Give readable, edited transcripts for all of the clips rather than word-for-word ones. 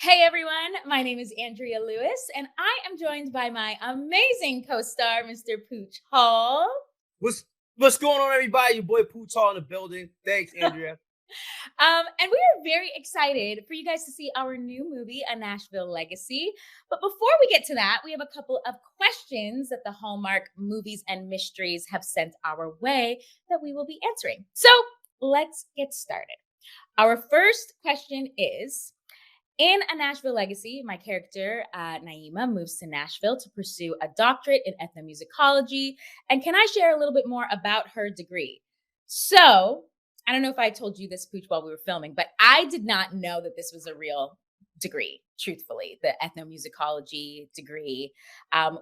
Hey everyone, my name is Andrea Lewis, and I am joined by my amazing co-star, Mr. Pooch Hall. What's going on, everybody? Your boy Pooch Hall in the building. Thanks, Andrea. And we are very excited for you guys to see our new movie, A Nashville Legacy. But before we get to that, we have a couple of questions that the Hallmark Movies and Mysteries have sent our way that we will be answering. So let's get started. Our first question is, in A Nashville Legacy, my character, Naima, moves to Nashville to pursue a doctorate in ethnomusicology. And can I share a little bit more about her degree? So, I don't know if I told you this, Pooch, while we were filming, but I did not know that this was a real degree, truthfully, the ethnomusicology degree,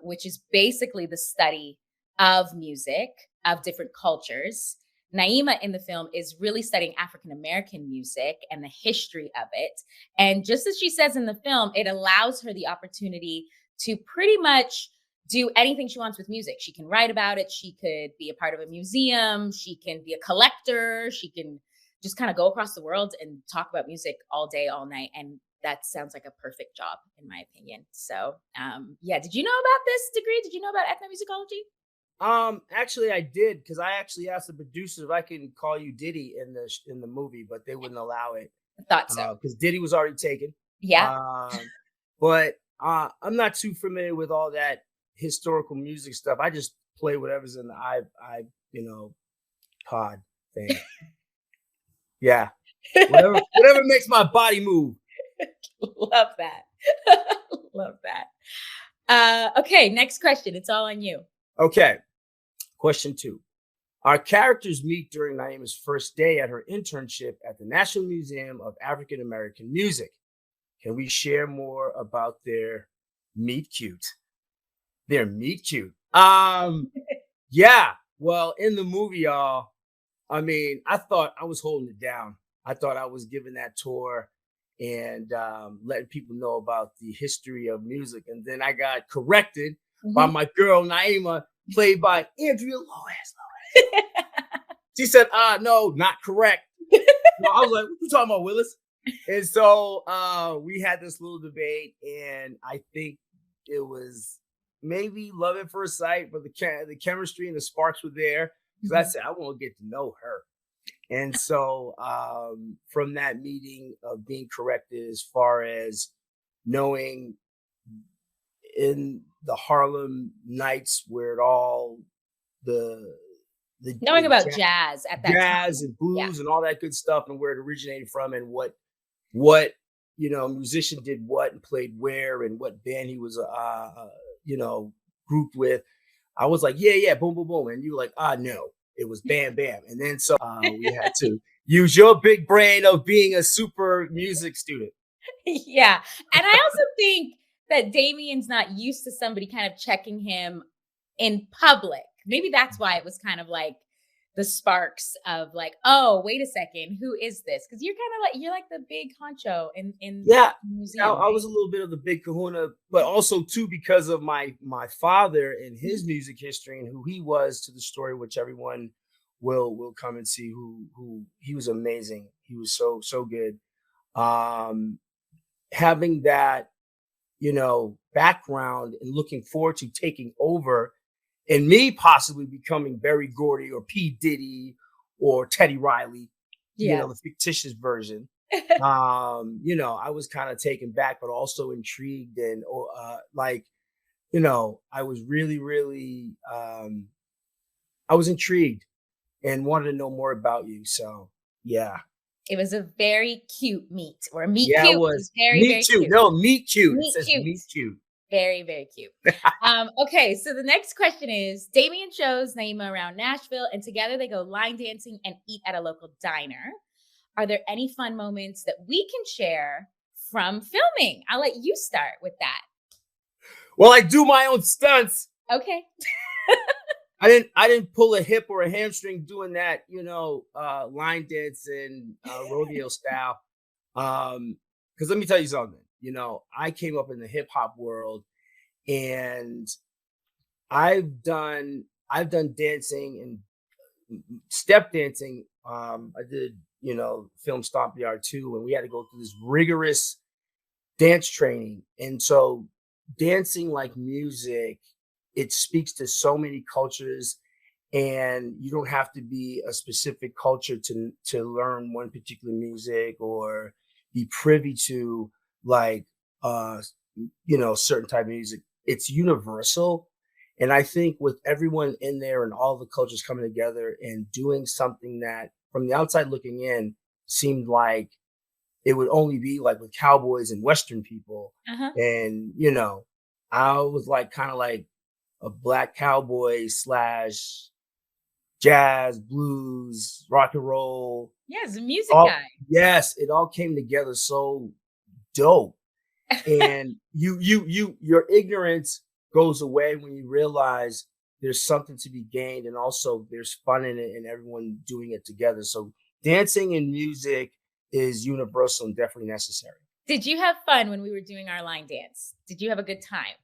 which is basically the study of music of different cultures. Naima in the film is really studying African American music and the history of it. And just as she says in the film, it allows her the opportunity to pretty much do anything she wants with music. She can write about it. She could be a part of a museum. She can be a collector. She can just kind of go across the world and talk about music all day, all night. And that sounds like a perfect job, in my opinion. So, yeah. Did you know about this degree? Did you know about ethnomusicology? Actually, I did because I actually asked the producers if I can call you Diddy in the movie, but they wouldn't allow it I thought so. because Diddy was already taken. Yeah. But I'm not too familiar with all that historical music stuff. I just play whatever's in the pod thing. Yeah, whatever makes my body move. Love that. Love that. Okay, next question. It's all on you. Okay. Question 2. Our characters meet during Naima's first day at her internship at the National Museum of African American Music. Can we share more about their meet cute? Their meet cute. Yeah. Well, in the movie, y'all, I thought I was holding it down. I thought I was giving that tour and letting people know about the history of music. And then I got corrected by my girl, Naima, played by Andrea Lewis. She said, no, not correct. So I was like, what you talking about, Willis? And so we had this little debate, and I think it was maybe love at first sight, but the chemistry and the sparks were there. Because I said, I want to get to know her. And so from that meeting of being corrected as far as knowing in the Harlem Nights where it all knowing about jazz at that jazz time. and blues and all that good stuff and where it originated from and what musician did what and played where and what band he was grouped with. I was like, yeah, boom, boom, boom. And you were like, no, it was bam, bam. And then so we had to use your big brain of being a super music student. Yeah. And I also think that Damien's not used to somebody kind of checking him in public. Maybe that's why it was kind of like the sparks of like, oh, wait a second, who is this? Because you're kind of like you're like the big honcho in the museum. I was a little bit of the big kahuna, but also too because of my father and his music history and who he was to the story, which everyone will come and see. Who he was amazing. He was so good. Having that background and looking forward to taking over and me possibly becoming Berry Gordy or P. Diddy or Teddy Riley, the fictitious version. I was kind of taken back, but also intrigued and I was really, really, I was intrigued and wanted to know more about you. So, yeah. It was a very cute meet or meet yeah, cute. It was very, meet very cute. cute. No, meet cute. Meet it says cute. Meet cute. Very, very cute. Okay, so the next question is, Damien shows Naima around Nashville, and together they go line dancing and eat at a local diner. Are there any fun moments that we can share from filming? I'll let you start with that. Well, I do my own stunts. Okay. I didn't pull a hip or a hamstring doing that, line dance and rodeo style. Because let me tell you something. I came up in the hip hop world, and I've done dancing and step dancing. I did, film Stomp Yard too, and we had to go through this rigorous dance training. And so dancing like music, it speaks to so many cultures, and you don't have to be a specific culture to learn one particular music or be privy to like certain type of music. It's universal. And I think with everyone in there and all the cultures coming together and doing something that from the outside looking in seemed like it would only be like with cowboys and Western people. Uh-huh. And, I was like kind of like a black cowboy slash jazz, blues, rock and roll. Yeah, it's a music All guy. yes, it all came together so dope. And your ignorance goes away when you realize there's something to be gained, and also there's fun in it and everyone doing it together. So dancing and music is universal and definitely necessary. Did you have fun when we were doing our line dance? Did you have a good time?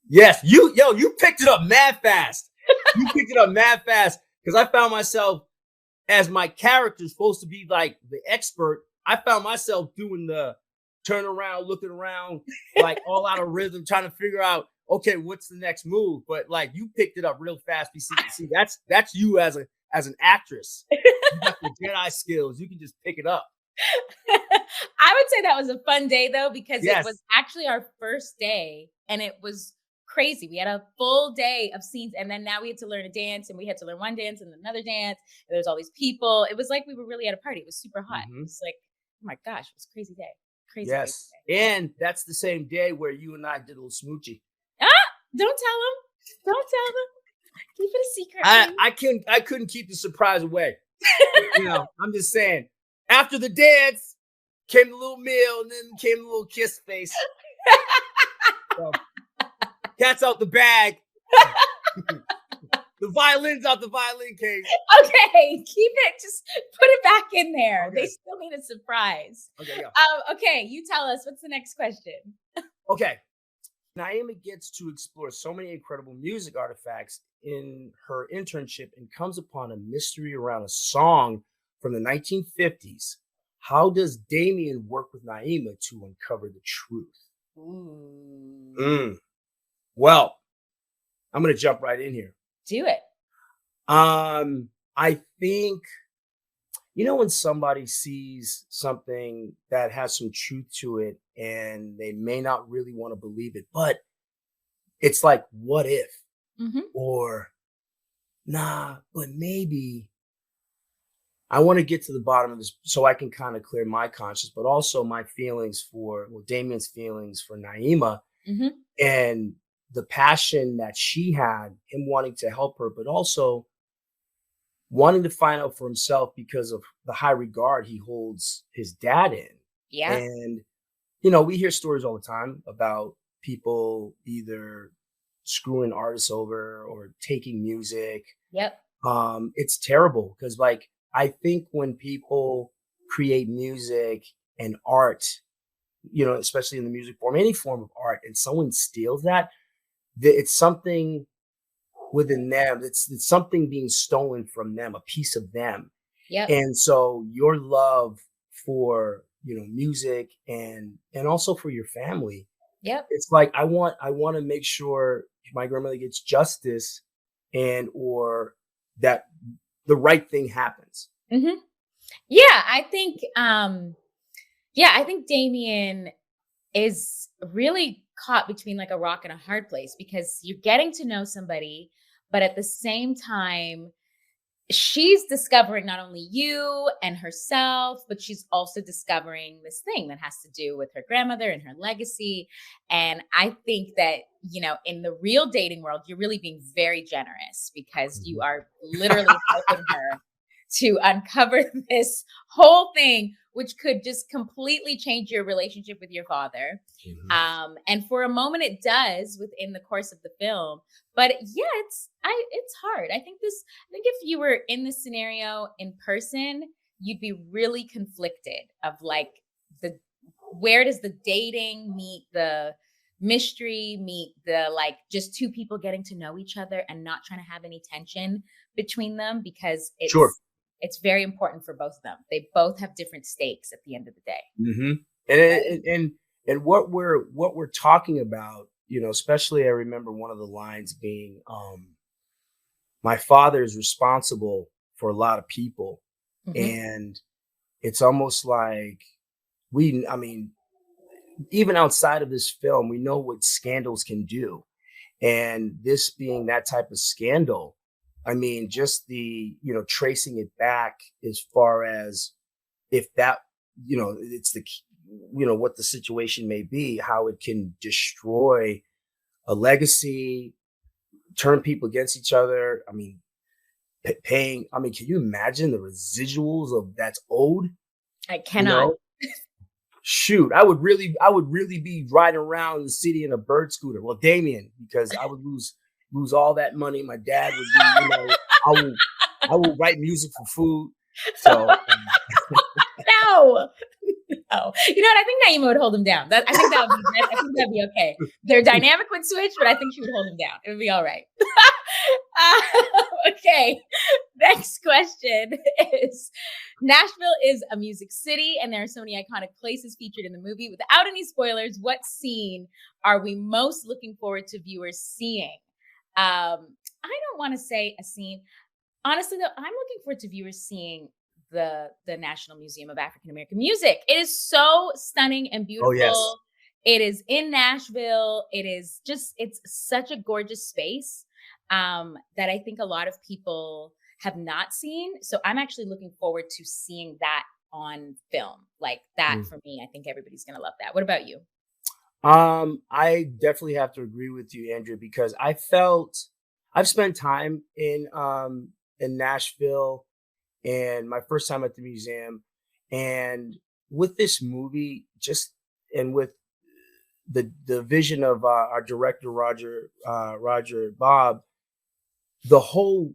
Yes, you picked it up mad fast. You picked it up mad fast because I found myself, as my character is supposed to be like the expert, I found myself doing the turn around, looking around, like all out of rhythm, trying to figure out, okay, what's the next move? But like you picked it up real fast. You see, that's you as an actress. You got the Jedi skills. You can just pick it up. I would say that was a fun day though, because it Yes. was actually our first day and it was crazy. We had a full day of scenes, and then now we had to learn a dance, and we had to learn one dance and another dance. And there's all these people. It was like we were really at a party. It was super hot. It was like, oh my gosh, it was a crazy day. Crazy. Yes. And that's the same day where you and I did a little smoochie. Ah, don't tell them. Don't tell them. Keep it a secret. I couldn't keep the surprise away. I'm just saying. After the dance came the little meal, and then came the little kiss face. So, cat's out the bag. The violin's out the violin case. Okay, keep it. Just put it back in there. Okay. They still need a surprise. Okay, yeah. Okay, you tell us. What's the next question? Okay. Naima gets to explore so many incredible music artifacts in her internship and comes upon a mystery around a song from the 1950s. How does Damien work with Naima to uncover the truth? Well, I'm going to jump right in here. Do it. I think, when somebody sees something that has some truth to it and they may not really want to believe it, but it's like, what if? Or, nah, but maybe. I want to get to the bottom of this so I can kind of clear my conscience, but also my feelings Damien's feelings for Naima and the passion that she had, him wanting to help her, but also wanting to find out for himself because of the high regard he holds his dad in. Yeah. And, we hear stories all the time about people either screwing artists over or taking music. Yep. It's terrible because, like, I think when people create music and art, especially in the music form, any form of art, and someone steals that, it's something within them. It's something being stolen from them, a piece of them. Yeah. And so your love for, music and also for your family. Yep. It's like, I want to make sure my grandmother gets justice or that the right thing happens. Yeah, I think Damien is really caught between like a rock and a hard place, because you're getting to know somebody, but at the same time, she's discovering not only you and herself, but she's also discovering this thing that has to do with her grandmother and her legacy. And I think that, in the real dating world, you're really being very generous, because you are literally helping her to uncover this whole thing, which could just completely change your relationship with your father. And for a moment it does within the course of the film, but yeah, it's hard. I think if you were in this scenario in person, you'd be really conflicted of like where does the dating meet the mystery, meet the like just two people getting to know each other and not trying to have any tension between them, because it's very important for both of them. They both have different stakes at the end of the day. And And what we're talking about, especially I remember one of the lines being, my father is responsible for a lot of people. Mhm. And it's almost like I mean, even outside of this film, we know what scandals can do. And this being that type of scandal, I mean, just tracing it back as far as if that, it's what the situation may be, how it can destroy a legacy, turn people against each other. I mean, paying, I mean, can you imagine the residuals of that's owed? I You cannot. know, shoot, I would really be riding around the city in a bird scooter. Well, Damien, because I would lose all that money. My dad would be, I will write music for food. So No. No. You know what? I think Naima would hold him down. I think I think that'd be okay. Their dynamic would switch, but I think she would hold him down. It would be all right. Okay. Next question is Nashville is a music city, and there are so many iconic places featured in the movie. Without any spoilers, what scene are we most looking forward to viewers seeing? I don't want to say a scene. Honestly, though, I'm looking forward to viewers seeing the National Museum of African American Music. It is so stunning and oh yes. beautiful. It is in Nashville. It's such a gorgeous space that I think a lot of people have not seen. So I'm actually looking forward to seeing that on film. Like that Mm. for me, I think everybody's gonna love that. What about you? I definitely have to agree with you, Andrea, because I've spent time in Nashville, and my first time at the museum, and with this movie, just and with the vision of our director Roger Bob, the whole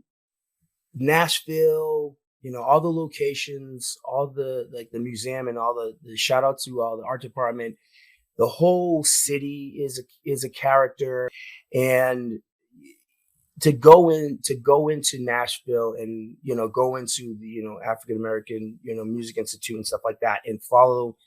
Nashville, all the locations, all the like the museum, and all the shout out to all the art department. The whole city is a character, and to go into Nashville, and go into the African American Music Institute and stuff like that, and follow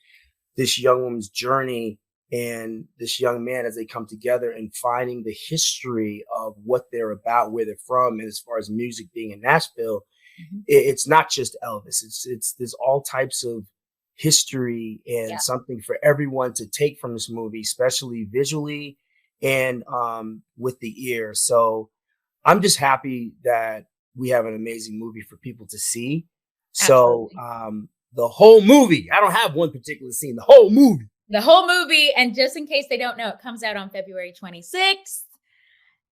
this young woman's journey and this young man as they come together and finding the history of what they're about, where they're from, and as far as music being in Nashville, Mhm. it's not just Elvis. It's there's all types of history and Yeah, something for everyone to take from this movie, especially visually and with the ear. So I'm just happy that we have an amazing movie for people to see. So absolutely. the whole movie, I don't have one particular scene, the whole movie. The whole movie, and just in case they don't know, it comes out on February 26th.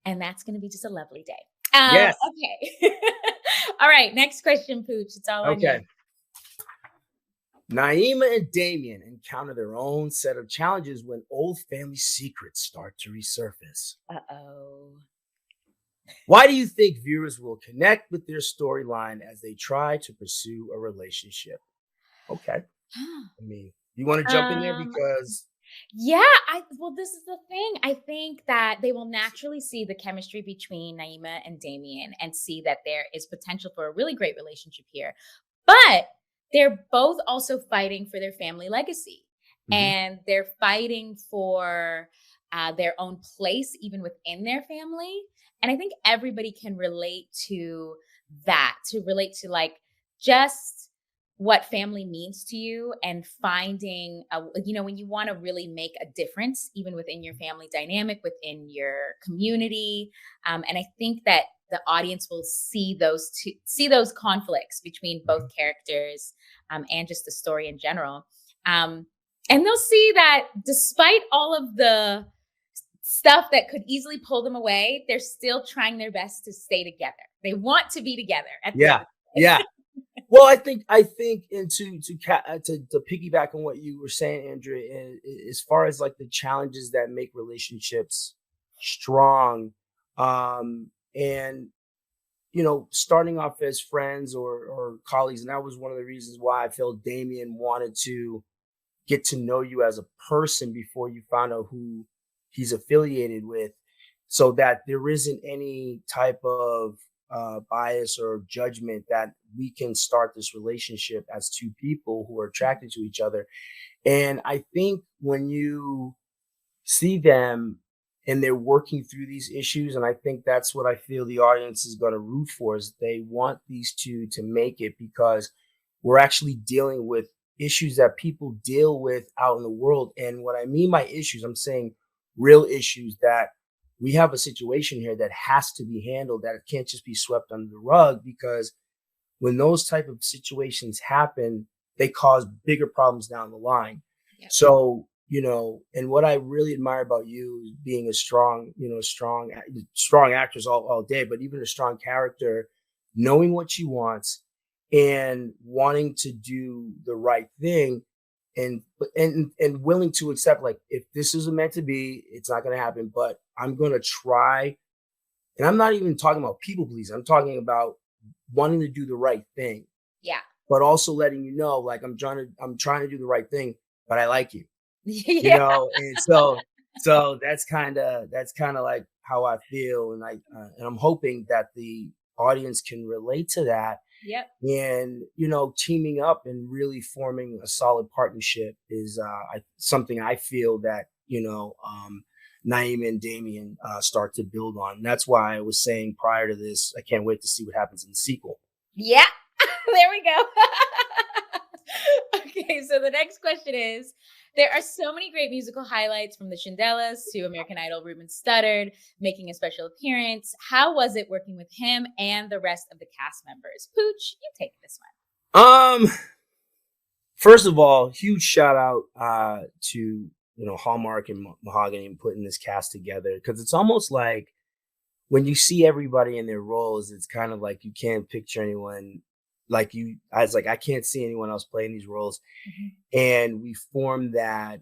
And that's going to be just a lovely day. Yes. Okay. All right. Next question, Pooch. It's all on you. Okay. Naima and Damien encounter their own set of challenges when old family secrets start to resurface. Uh-oh. Why do you think viewers will connect with their storyline as they try to pursue a relationship? Okay. I mean, you want to jump in there um, because yeah, well, this is the thing. I think that they will naturally see the chemistry between Naima and Damien and see that there is potential for a really great relationship here. But they're both also fighting for their family legacy. Mhm. And they're fighting for their own place, even within their family. And I think everybody can relate to that, to relate to like just what family means to you and finding when you want to really make a difference even within your family dynamic within your community, and I think that the audience will see those conflicts between both Mhm. characters, and just the story in general, um, and they'll see that despite all of the stuff that could easily pull them away, they're still trying their best to stay together. They want to be together at the end Yeah, of the day. yeah. Well, I think, and to piggyback on what you were saying, Andrea, as far as like the challenges that make relationships strong, and starting off as friends or colleagues, and that was one of the reasons why I felt Damien wanted to get to know you as a person before you found out who he's affiliated with, so that there isn't any type of bias or judgment, that we can start this relationship as two people who are attracted to each other. And I think when you see them and they're working through these issues, and I think that's what I feel the audience is going to root for, is they want these two to make it, because we're actually dealing with issues that people deal with out in the world. And what I mean by issues, I'm saying real issues, that we have a situation here that has to be handled, that it can't just be swept under the rug, because when those type of situations happen, they cause bigger problems down the line. Yep. So, and what I really admire about you is being a strong, strong actress all day, but even a strong character, knowing what she wants and wanting to do the right thing, and willing to accept, like, if this isn't meant to be, it's not going to happen, but I'm going to try. And I'm not even talking about people pleasing. I'm talking about wanting to do the right thing, Yeah. but also letting you know, like, I'm trying to do the right thing, but I like you, Yeah. and so that's kind of like how I feel. And and I'm hoping that the audience can relate to that. Yep. And, teaming up and really forming a solid partnership is something I feel that, Naima and Damien start to build on. And that's why I was saying prior to this, I can't wait to see what happens in the sequel. Yeah. There we go. Okay, so the next question is, there are so many great musical highlights, from the Shindellas to American Idol Ruben Studdard making a special appearance. How was it working with him and the rest of the cast members? Pooch, you take this Um, First of all, huge shout out to Hallmark and Mahogany and putting this cast together, because it's almost like when you see everybody in their roles, it's kind of like you can't picture anyone like you. I was like, I can't see anyone else playing these roles, one. and we formed that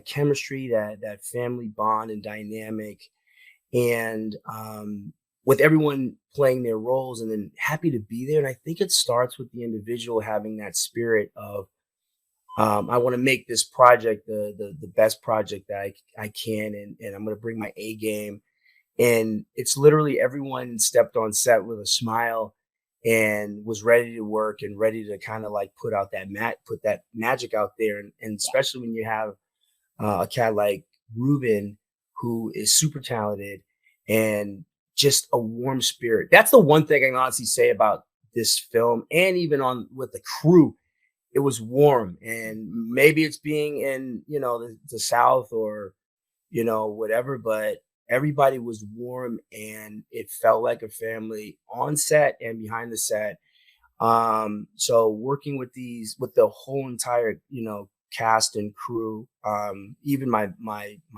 chemistry, that family bond and dynamic, and with everyone playing their roles, and then happy to be there. And I think it starts with the individual having that spirit of, I want to make this project the best project that I can, and I'm going to bring my A game. And it's literally everyone stepped on set with a smile and was ready to work and ready to kind of like put that magic out there. And especially when you have a cat like Ruben, who is super talented and just a warm spirit. That's the one thing I can honestly say about this film, and even on with the crew, it was warm. And maybe it's being in the South, or whatever, but everybody was warm, and it felt like a family on set and behind the set. So working with the whole entire cast and crew, even my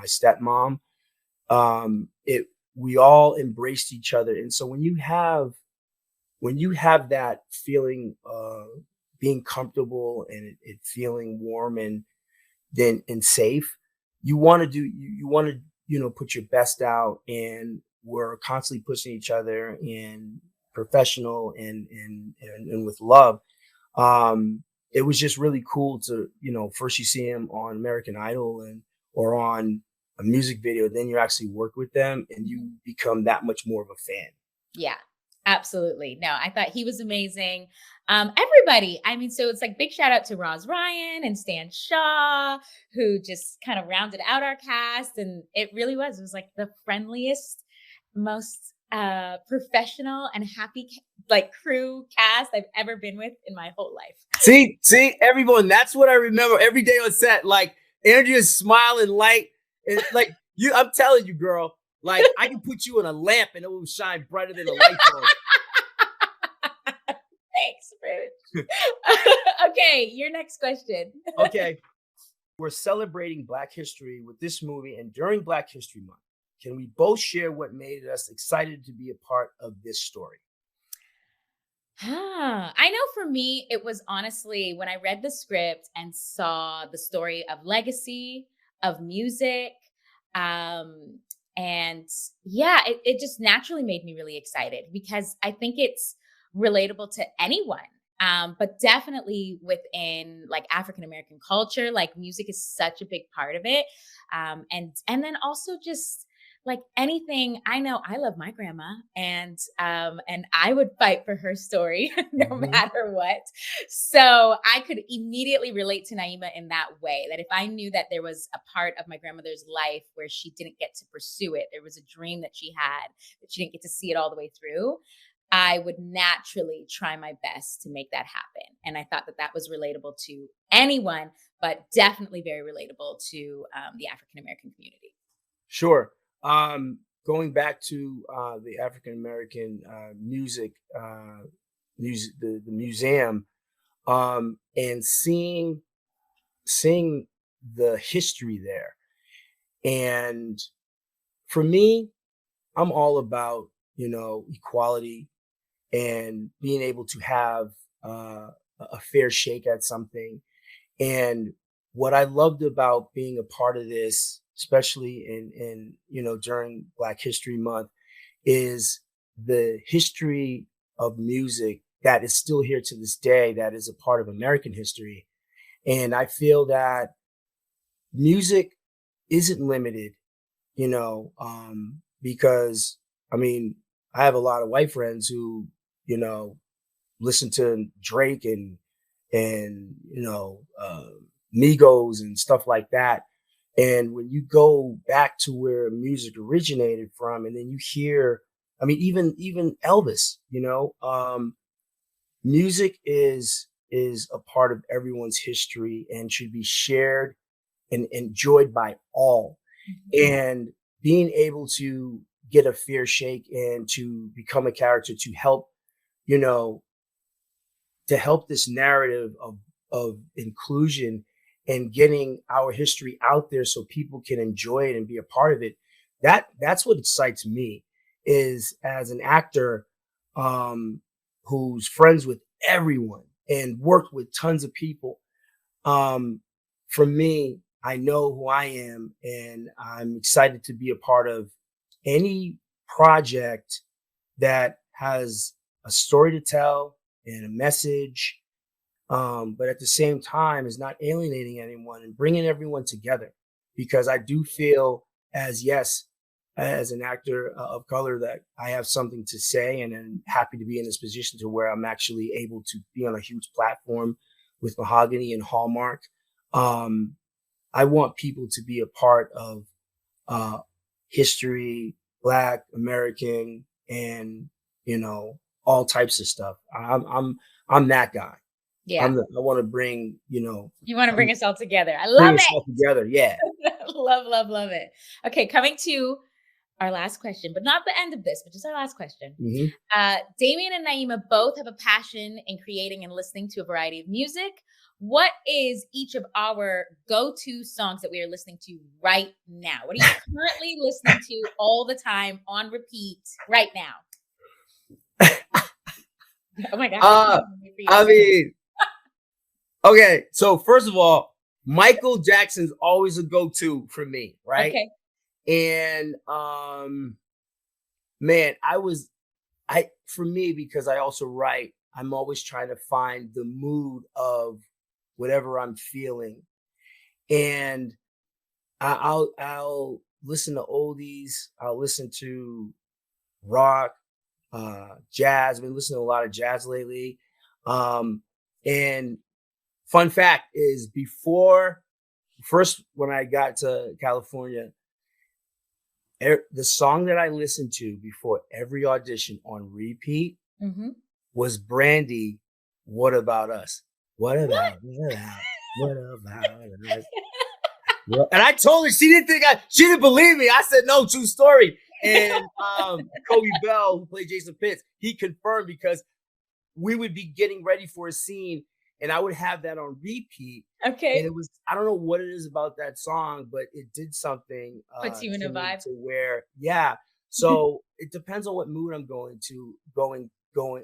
stepmom, it we all embraced each other. And so when you have that feeling of being comfortable, and it feeling warm and safe, you want to put your best out, and we're constantly pushing each other, and professional and with love. It was just really cool to, first you see him on American Idol or on a music video, then you actually work with them and you become that much more of a fan. Yeah, absolutely. No, I thought he was amazing. Everybody, I mean, so it's like big shout out to Roz Ryan and Stan Shaw, who just kind of rounded out our cast. And it was like the friendliest, most professional and happy like crew cast I've ever been with in my whole life. See, everyone, that's what I remember every day on set. Like, Andrea's smiling light, and like I'm telling you, girl, like I can put you in a lamp and it will shine brighter than a light bulb. Thanks, Bruce. Okay, your next question. Okay. We're celebrating Black History with this movie, and during Black History Month, can we both share what made us excited to be a part of this story? I know for me, it was honestly when I read the script and saw the story of legacy, of music. Um, and yeah, it just naturally made me really excited, because I think it's relatable to anyone. But definitely within like African American culture, like music is such a big part of it. And then also just like anything, I know I love my grandma and I would fight for her story no Mhm. matter what. So I could immediately relate to Naima in that way, that if I knew that there was a part of my grandmother's life where she didn't get to pursue it, there was a dream that she had that she didn't get to see it all the way through, I would naturally try my best to make that happen. And I thought that that was relatable to anyone, but definitely very relatable to the African American community. Sure. Going back to the African American music, the museum, and seeing the history there. And for me, I'm all about, equality and being able to have a fair shake at something. And what I loved about being a part of this, especially in during Black History Month, is the history of music that is still here to this day, that is a part of American history. And I feel that music isn't limited, because I mean, I have a lot of white friends who, you know, listen to Drake and Migos and stuff like that. And when you go back to where music originated from, and then you hear, I mean, even Elvis, music is a part of everyone's history and should be shared and enjoyed by all. Mhm. And being able to get a fair shake and to become a character to help, you know, to help this narrative of inclusion and getting our history out there so people can enjoy it and be a part of it. That's what excites me, is as an actor um who's friends with everyone and worked with tons of people. um for me, I know who I am and I'm excited to be a part of any project that has a story to tell and a message, but at the same time is not alienating anyone and bringing everyone together. Because I do feel, as yes, as an actor of color, that I have something to say, and I'm happy to be in this position to where I'm actually able to be on a huge platform with Mahogany and Hallmark. Um, I want people to be a part of uh, history, Black, American, and all types of stuff. I'm that guy. Yeah. I want to bring You want to bring us all together. I bring love us all together. Yeah. it. Love, love, love it. Okay, coming to our last question, but not the end of this, but just our last question. Hmm. Damien and Naima both have a passion in creating and listening to a variety of music. What is each of our go-to songs that we are listening to right now? What are you currently listening to all the time on repeat right now? Oh my gosh, I can't Uh, even wait for you to I say mean, okay. So first of all, Michael Jackson's always a go-to for me, it. right? Okay. And man, I for me, because I also write, I'm always trying to find the mood of whatever I'm feeling. And I'll listen to oldies, I'll listen to rock, jazz. I've been listening to a lot of jazz lately. And fun fact is, before first when I got to California, the song that I listened to before every audition on repeat Hmm. was Brandy. What about us? What What? about? What about us? And I told her, she didn't believe me. I said no, true story. And Kobe Bell, who played Jason Pitts, he confirmed, because we would be getting ready for a scene and I would have that on repeat. And Okay. it was, I don't know what it is about that song, but it did something Puts you in to a me vibe. to where, yeah. So it depends on what mood I'm going,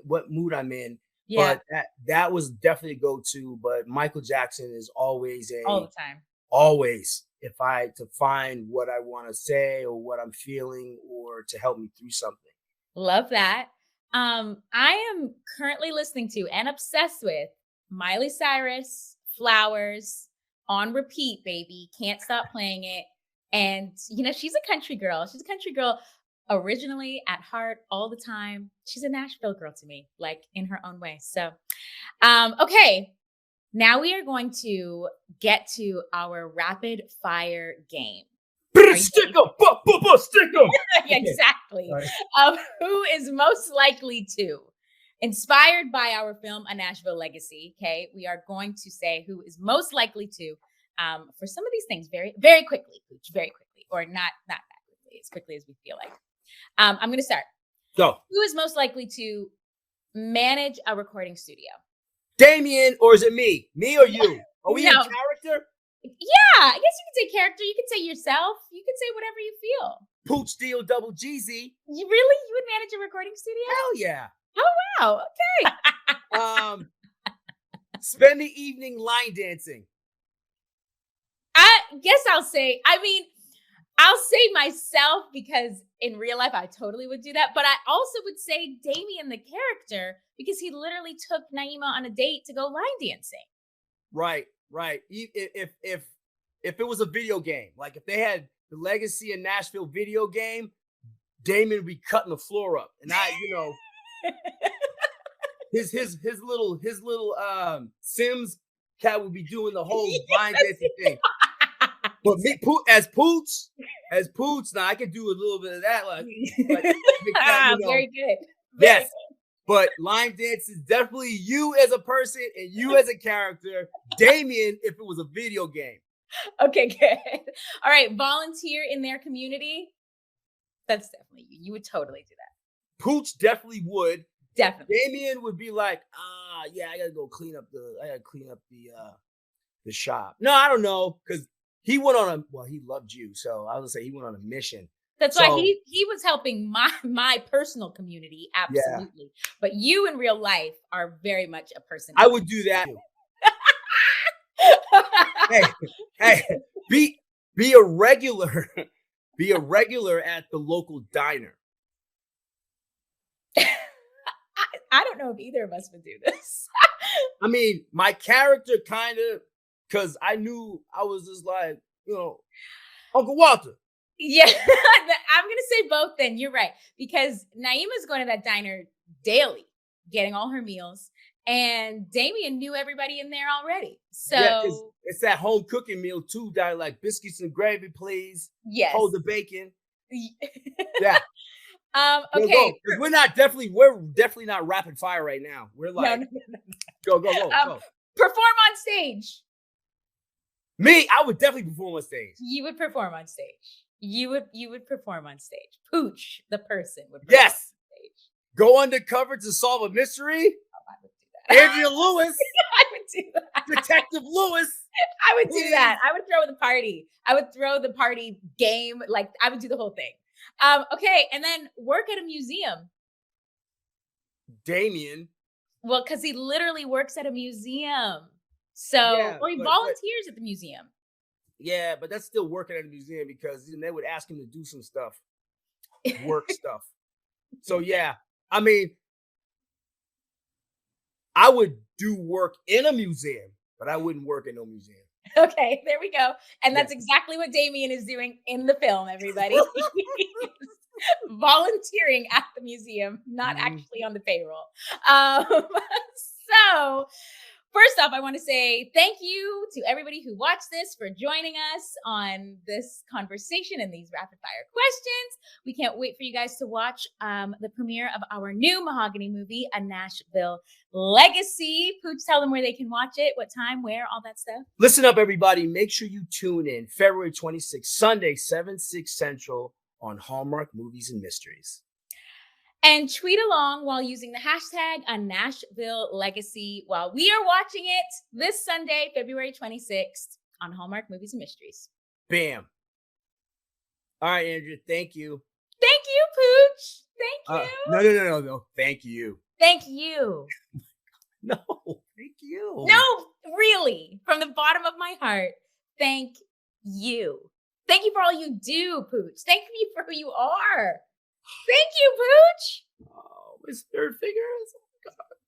what mood I'm in. Yeah, But that was definitely a go-to. But Michael Jackson is always all the time. always, if I to find what I want to say or what I'm feeling or to help me through something. Love that. I am currently listening to and obsessed with Miley Cyrus, Flowers on repeat, baby. Can't stop playing it. And, she's a country girl. She's a country girl originally, at heart, all the time. She's a Nashville girl to me, like in her own way. So, okay. Now we are going to get to our rapid fire game. Stick 'em, stick 'em. Yeah, exactly. Who is most likely to? Inspired by our film, A Nashville Legacy, okay, we are going to say who is most likely to, for some of these things, very, very quickly, Pooch, very quickly, or not that quickly, as quickly as we feel like. I'm going to start. Go. Who is most likely to manage a recording studio? Damien, or is it me? Me or you? Are we in character? Yeah, I guess you could say character. You could say yourself. You could say whatever you feel. Pooch Deal Double GZ. You really? You would manage a recording studio? Hell yeah. Oh, wow. Okay. Spend the evening line dancing. I guess I'll say myself, because in real life, I totally would do that. But I also would say Damien, the character, because he literally took Naima on a date to go line dancing. Right. If it was a video game, like if they had the Legacy of Nashville video game, Damien would be cutting the floor up. And his little Sims cat would be doing the whole line dancing thing. But me, as Pooch, now I could do a little bit of that, very good. Yes, but line dance is definitely you as a person and you as a character. Damien, if it was a video game. Okay, good. All right, volunteer in their community. That's definitely you. You would totally do that. Pooch definitely would. Definitely. Damien would be like, yeah, I gotta go clean up the shop. No, I don't know, because he went on he loved you, so I was gonna say he went on a mission. That's why he was helping my personal community, absolutely. Yeah. But you in real life are very much a person. I would do that. hey, be a regular, at the local diner. I don't know if either of us would do this. I mean, my character kind of, because I knew I was just like, Uncle Walter. Yeah, I'm going to say both then. You're right. Because Naima's going to that diner daily, getting all her meals. And Damien knew everybody in there already. So yeah, it's that home cooking meal too, Diner, like biscuits and gravy, please. Yes. Hold the bacon. Yeah. Okay. We're definitely not rapid fire right now. We're like, no. Go. Perform on stage. Me, I would definitely perform on stage. You would perform on stage. You would perform on stage. Pooch, the person, would perform on stage. Go undercover to solve a mystery. Oh, I would do that. Andrea Lewis. I would do that. Detective Lewis. I would do that. I would throw the party. I would throw the party game. Like, I would do the whole thing. Okay, and then work at a museum. Damien. Well, because he literally works at a museum. So, or he volunteers at the museum. Yeah, but that's still working at a museum, because they would ask him to do some stuff, work stuff. So yeah, I mean, I would do work in a museum, but I wouldn't work in no museum. Okay, there we go. And that's exactly what Damien is doing in the film, everybody. Volunteering at the museum, not actually on the payroll. So first off, I want to say thank you to everybody who watched this for joining us on this conversation and these rapid fire questions. We can't wait for you guys to watch the premiere of our new Mahogany movie, A Nashville Legacy. Pooch, tell them where they can watch it, what time, where, all that stuff. Listen up, everybody. Make sure you tune in February 26th, Sunday, 7/6 Central on Hallmark Movies and Mysteries. And tweet along while using the hashtag A Nashville Legacy while we are watching it this Sunday, February 26th on Hallmark Movies and Mysteries. Bam. All right, Andrea, thank you. Thank you, Pooch. Thank you. No. Thank you. Thank you. No, thank you. No, really. From the bottom of my heart, thank you. Thank you for all you do, Pooch. Thank you for who you are. Thank you, Pooch. Oh, his third finger is